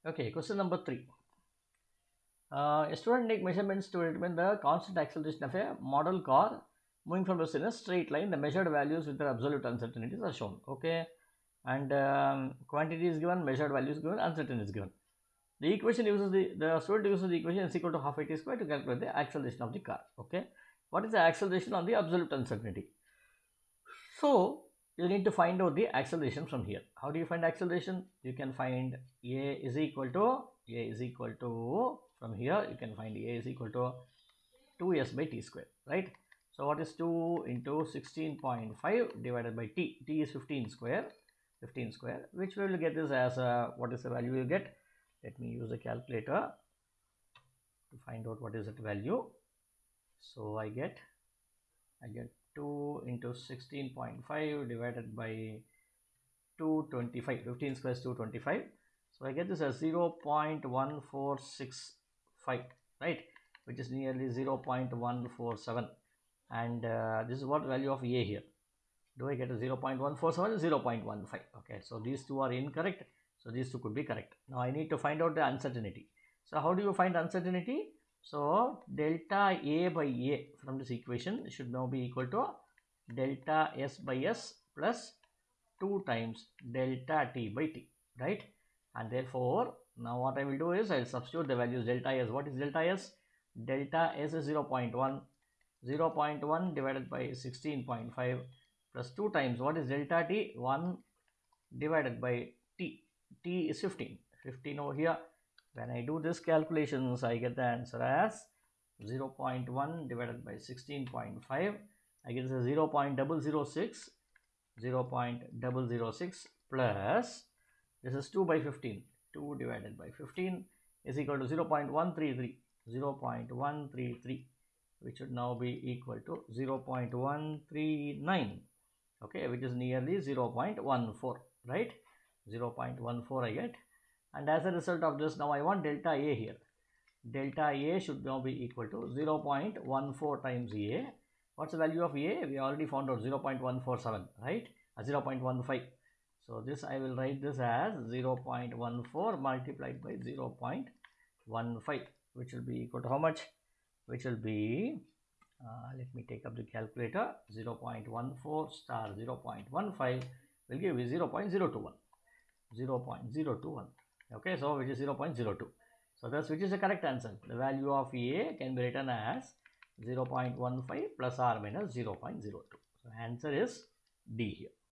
Okay, question number 3. A student take measurements to determine the constant acceleration of a model car moving from in a straight line. The measured values with their absolute uncertainties are shown. Okay, and quantity is given, measured value is given, uncertainty is given. The equation uses the student uses the equation is equal to half it square to calculate the acceleration of the car. Okay, what is the acceleration on the absolute uncertainty? So you need to find out the acceleration from here. How do you find acceleration? You can find a is equal to from here you can find a is equal to 2s by t square, right? So what is 2 into 16.5 divided by t? T is 15 square, which we will get this as what is the value we will get? Let me use a calculator to find out what is that value. So I get 2 into 16.5 divided by 225. 15 square is 225. So I get this as 0.1465, right, which is nearly 0.147, and this is what value of a here. Do I get a 0.147? 0.15. Okay, so these two are incorrect, so these two could be correct. Now I need to find out the uncertainty. So how do you find uncertainty? So delta a by a from this equation should now be equal to delta s by s plus 2 times delta t by t, right? And therefore now what I will do is I will substitute the values delta s. What is delta s? Delta s is 0.1. 0.1 divided by 16.5 plus 2 times what is delta t? 1 divided by t. T is 15 over here. When I do this calculations, I get the answer as 0.1 divided by 16.5. I get 0.006 plus this is 2 by 15. 2 divided by 15 is equal to 0.133, which should now be equal to 0.139. Okay, which is nearly 0.14, right? 0.14 I get, and as a result of this, now I want delta a here. Delta a should now be equal to 0.14 times a. What's the value of a? We already found out 0.147, right? 0.15. So this I will write this as 0.14 multiplied by 0.15, which will be equal to how much? Which will be let me take up the calculator. 0.14 star 0.15 will give you 0.021. Okay, so which is 0.02. So thus which is the correct answer? The value of a can be written as 0.15 plus or minus 0.02. So answer is D here.